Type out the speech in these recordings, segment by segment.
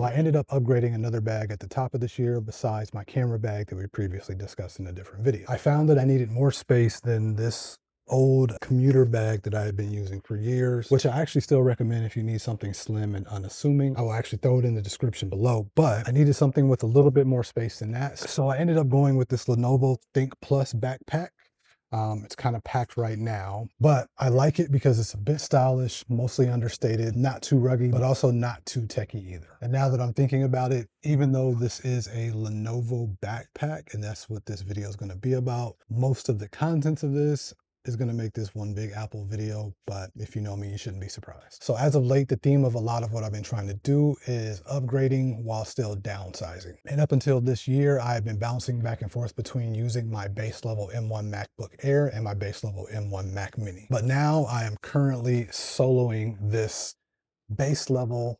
I ended up upgrading another bag at the top of this year besides my camera bag that we previously discussed in a different video. I found that I needed more space than this old commuter bag that I had been using for years, which I actually still recommend if you need something slim and unassuming. I will actually throw it in the description below, but I needed something with a little bit more space than that. So I ended up going with this Lenovo Think Plus backpack. It's kind of packed right now, but I like it because it's a bit stylish, mostly understated, not too rugged, but also not too techy either. And now that I'm thinking about it, even though this is a Lenovo backpack, and that's what this video is going to be about, most of the contents of this is going to make this one big Apple video, but if you know me, you shouldn't be surprised. So as of late, the theme of a lot of what I've been trying to do is upgrading while still downsizing. And up until this year, I've been bouncing back and forth between using my base level M1 MacBook Air and my base level M1 Mac Mini. But now I am currently soloing this base level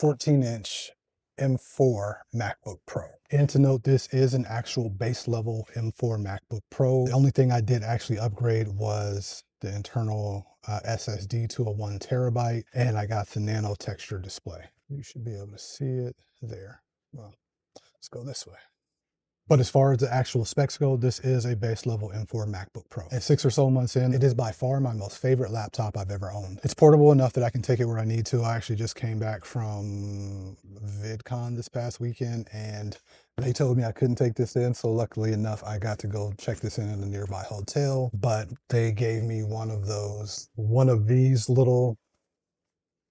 14-inch M4 MacBook Pro. And to note, this is an actual base level M4 MacBook Pro. The only thing I did actually upgrade was the internal SSD to a 1 terabyte, and I got the nano texture display. You should be able to see it there. Well, let's go this way. But as far as the actual specs go, this is a base level M4 MacBook Pro. And 6 or so months in, it is by far my most favorite laptop I've ever owned. It's portable enough that I can take it where I need to. I actually just came back from VidCon this past weekend, and they told me I couldn't take this in. So luckily enough, I got to go check this in a nearby hotel. But they gave me one of these little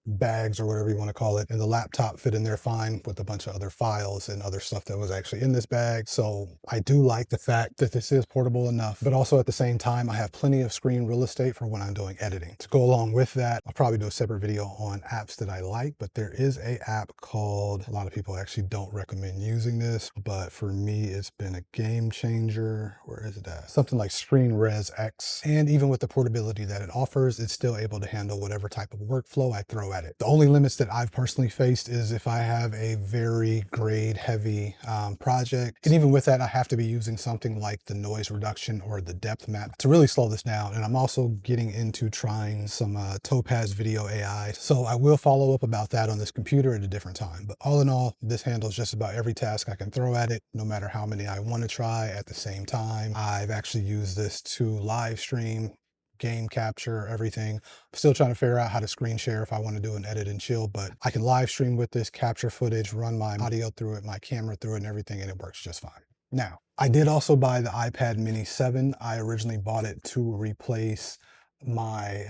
bags or whatever you want to call it, and the laptop fit in there fine with a bunch of other files and other stuff that was actually in this bag. So I do like the fact that this is portable enough, but also at the same time I have plenty of screen real estate for when I'm doing editing. To go along with that, I'll probably do a separate video on apps that I like, but there is a app called, a lot of people actually don't recommend using this, but for me it's been a game changer. Where is it at? Something like ScreenRes X. And even with the portability that it offers, it's still able to handle whatever type of workflow I throw at it. The only limits that I've personally faced is if I have a very grade heavy project. And even with that, I have to be using something like the noise reduction or the depth map to really slow this down. And I'm also getting into trying some Topaz Video AI. So I will follow up about that on this computer at a different time. But all in all, this handles just about every task I can throw at it, no matter how many I want to try at the same time. I've actually used this to live stream, game capture, everything. I'm still trying to figure out how to screen share if I want to do an edit and chill, but I can live stream with this, capture footage, run my audio through it, my camera through it and everything, and it works just fine. Now, I did also buy the iPad Mini 7. I originally bought it to replace my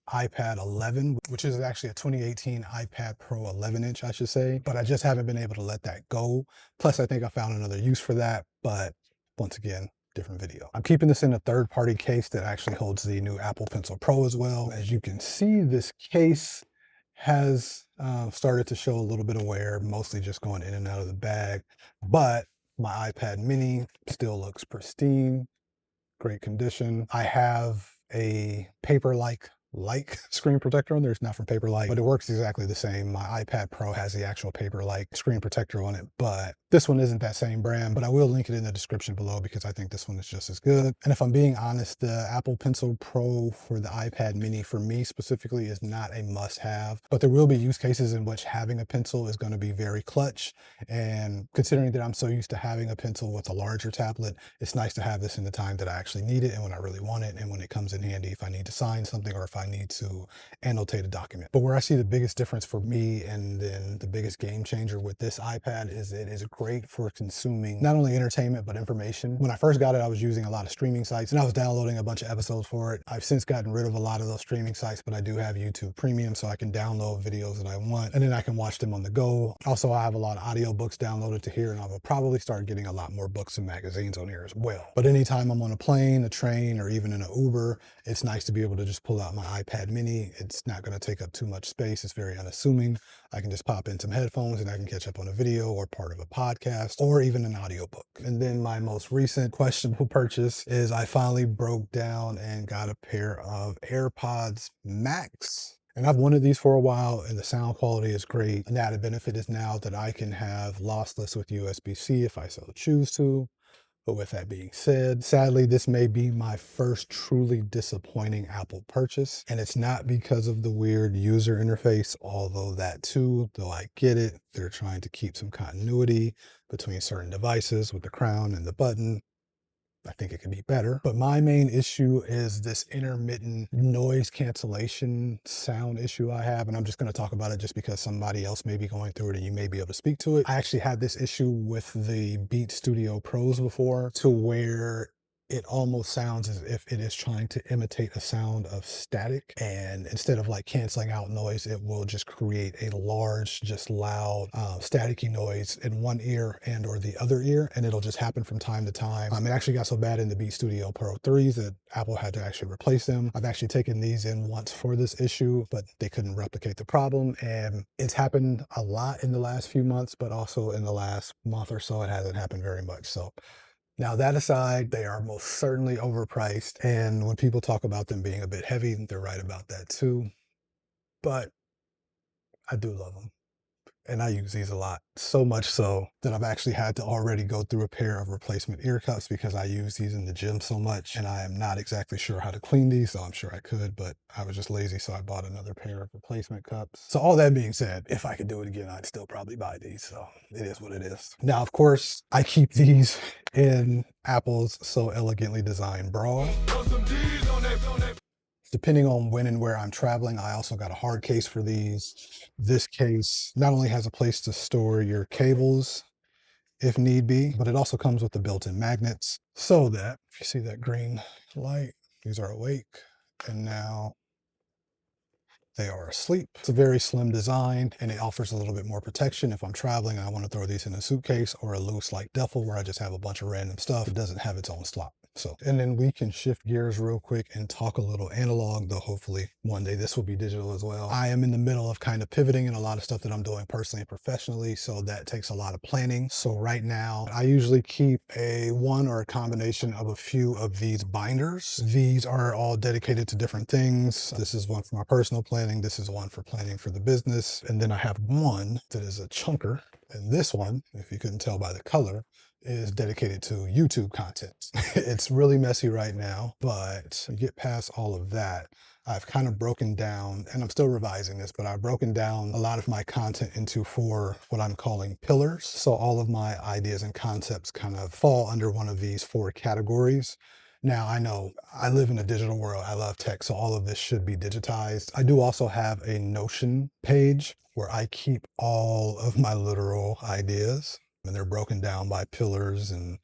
iPad 11, which is actually a 2018 iPad Pro 11-inch, I should say, but I just haven't been able to let that go. Plus, I think I found another use for that, but once again, different video. I'm keeping this in a third-party case that actually holds the new Apple Pencil Pro as well. As you can see, this case has started to show a little bit of wear, mostly just going in and out of the bag, but my iPad Mini still looks pristine, great condition. I have a paper-like screen protector on there. It's not from Paperlike, but it works exactly the same. My iPad Pro has the actual paper-like screen protector on it, but this one isn't that same brand, but I will link it in the description below because I think this one is just as good. And if I'm being honest, the Apple Pencil Pro for the iPad Mini for me specifically is not a must-have, but there will be use cases in which having a pencil is going to be very clutch. And considering that I'm so used to having a pencil with a larger tablet, it's nice to have this in the time that I actually need it and when I really want it and when it comes in handy if I need to sign something or if I need to annotate a document. But where I see the biggest difference for me and then the biggest game changer with this iPad is it is great for consuming not only entertainment but information. When I first got it, I was using a lot of streaming sites and I was downloading a bunch of episodes for it. I've since gotten rid of a lot of those streaming sites, but I do have YouTube Premium, so I can download videos that I want and then I can watch them on the go. Also, I have a lot of audiobooks downloaded to here, and I will probably start getting a lot more books and magazines on here as well. But anytime I'm on a plane, a train, or even in an Uber, it's nice to be able to just pull out my iPad Mini. It's not going to take up too much space. It's very unassuming. I can just pop in some headphones and I can catch up on a video or part of a podcast or even an audiobook. And then my most recent questionable purchase is I finally broke down and got a pair of AirPods Max. And I've wanted these for a while and the sound quality is great. An added benefit is now that I can have lossless with USB-C if I so choose to. But with that being said, sadly, this may be my first truly disappointing Apple purchase. And it's not because of the weird user interface, although that too, though I get it. They're trying to keep some continuity between certain devices with the crown and the button. I think it could be better. But my main issue is this intermittent noise cancellation sound issue I have. And I'm just going to talk about it just because somebody else may be going through it and you may be able to speak to it. I actually had this issue with the Beat Studio Pros before, to where it almost sounds as if it is trying to imitate a sound of static. And instead of like canceling out noise, it will just create a large, just loud, staticky noise in one ear and or the other ear. And it'll just happen from time to time. It actually got so bad in the Beat Studio Pro 3s that Apple had to actually replace them. I've actually taken these in once for this issue, but they couldn't replicate the problem. And it's happened a lot in the last few months, but also in the last month or so, it hasn't happened very much. So now, that aside, they are most certainly overpriced. And when people talk about them being a bit heavy, they're right about that too. But I do love them. And I use these a lot, so much so that I've actually had to already go through a pair of replacement ear cups because I use these in the gym so much. And I am not exactly sure how to clean these, so I'm sure I could, but I was just lazy, so I bought another pair of replacement cups. So all that being said, if I could do it again, I'd still probably buy these. So it is what it is. Now, of course, I keep these in Apple's so elegantly designed bra. Depending on when and where I'm traveling, I also got a hard case for these. This case not only has a place to store your cables if need be, but it also comes with the built-in magnets so that if you see that green light, these are awake. And now they are asleep. It's a very slim design and it offers a little bit more protection if I'm traveling and I want to throw these in a suitcase or a loose like duffel where I just have a bunch of random stuff. It doesn't have its own slot. So, and then we can shift gears real quick and talk a little analog, though hopefully one day this will be digital as well. I am in the middle of kind of pivoting in a lot of stuff that I'm doing personally and professionally, so that takes a lot of planning. So right now, I usually keep a one or a combination of a few of these binders. These are all dedicated to different things. This is one for my personal planning. This is one for planning for the business. And then I have one that is a chunker. And this one, if you couldn't tell by the color, is dedicated to YouTube content. It's really messy right now, but to get past all of that, I've kind of broken down, and I'm still revising this, but I've broken down a lot of my content into 4 what I'm calling pillars. So all of my ideas and concepts kind of fall under one of these 4 categories. Now, I know I live in a digital world. I love tech, so all of this should be digitized. I do also have a Notion page where I keep all of my literal ideas, and they're broken down by pillars, and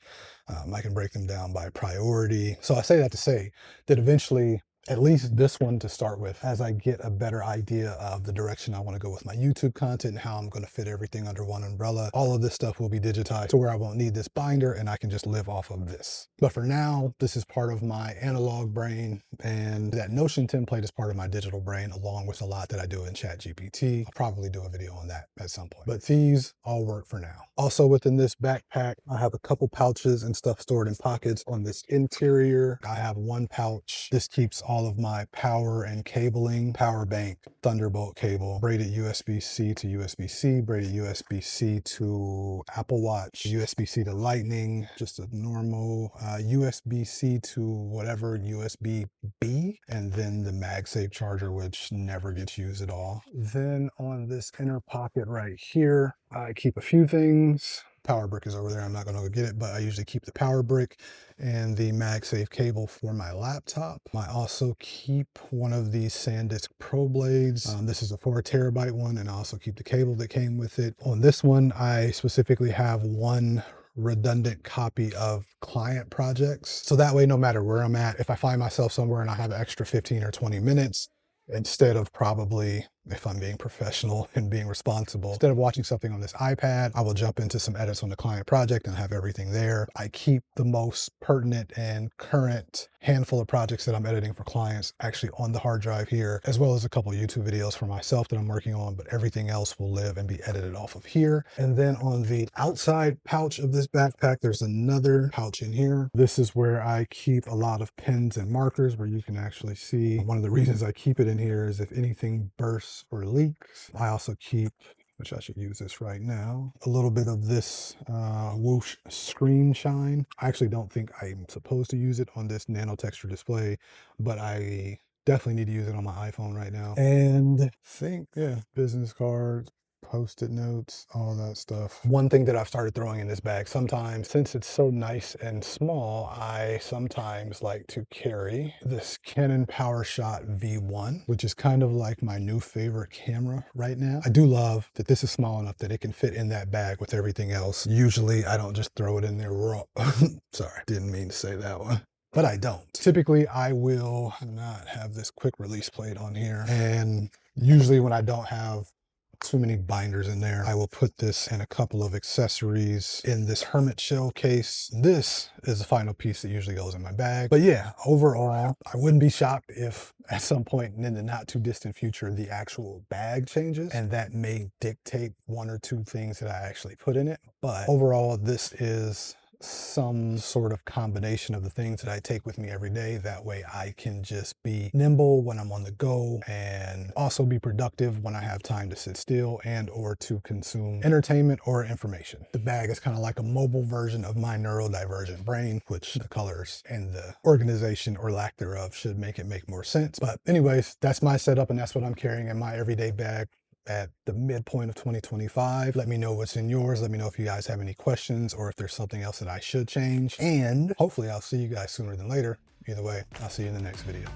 I can break them down by priority. So I say that to say that eventually, at least this one to start with, as I get a better idea of the direction I want to go with my YouTube content and how I'm going to fit everything under one umbrella, all of this stuff will be digitized to where I won't need this binder and I can just live off of this. But for now, this is part of my analog brain, and that Notion template is part of my digital brain, along with a lot that I do in ChatGPT. I'll probably do a video on that at some point, but these all work for now. Also within this backpack, I have a couple pouches and stuff stored in pockets on this interior. I have one pouch. This keeps all of my power and cabling, power bank, Thunderbolt cable, braided USB-C to USB-C, braided USB-C to Apple Watch, USB-C to Lightning, just a normal USB-C to whatever USB-B, and then the MagSafe charger, which never gets used at all. Then on this inner pocket right here, I keep a few things. Power brick is over there. I'm not going to go get it, but I usually keep the power brick and the MagSafe cable for my laptop. I also keep one of these SanDisk Pro blades. This is a 4 TB one, and I also keep the cable that came with it. On this one, I specifically have one redundant copy of client projects. So that way, no matter where I'm at, if I find myself somewhere and I have an extra 15 or 20 minutes, instead of probably, if I'm being professional and being responsible, instead of watching something on this iPad, I will jump into some edits on the client project and have everything there. I keep the most pertinent and current handful of projects that I'm editing for clients actually on the hard drive here, as well as a couple of YouTube videos for myself that I'm working on, but everything else will live and be edited off of here. And then on the outside pouch of this backpack, there's another pouch in here. This is where I keep a lot of pens and markers, where you can actually see one of the reasons I keep it in here is if anything bursts or leaks. I also keep which I should use this right now. A little bit of this Whoosh Screen Shine. I actually don't think I'm supposed to use it on this nano texture display, but I definitely need to use it on my iPhone right now. And I think, yeah, business cards, post-it notes, all that stuff. One thing that I've started throwing in this bag sometimes, since it's so nice and small, I sometimes like to carry this Canon PowerShot V1, which is kind of like my new favorite camera right now. I do love that this is small enough that it can fit in that bag with everything else. Usually I don't just throw it in there raw. Sorry, didn't mean to say that one. But I don't. Typically, I will not have this quick release plate on here. And usually when I don't have too many binders in there, I will put this and a couple of accessories in this hermit shell case. This is the final piece that usually goes in my bag. But yeah, overall, I wouldn't be shocked if at some point in the not too distant future, the actual bag changes, and that may dictate one or two things that I actually put in it. But overall, this is some sort of combination of the things that I take with me every day. That way I can just be nimble when I'm on the go and also be productive when I have time to sit still and or to consume entertainment or information. The bag is kind of like a mobile version of my neurodivergent brain, which the colors and the organization or lack thereof should make it make more sense. But anyways, that's my setup and that's what I'm carrying in my everyday bag at the midpoint of 2025. Let me know what's in yours. Let me know if you guys have any questions or if there's something else that I should change. And hopefully I'll see you guys sooner than later. Either way, I'll see you in the next video.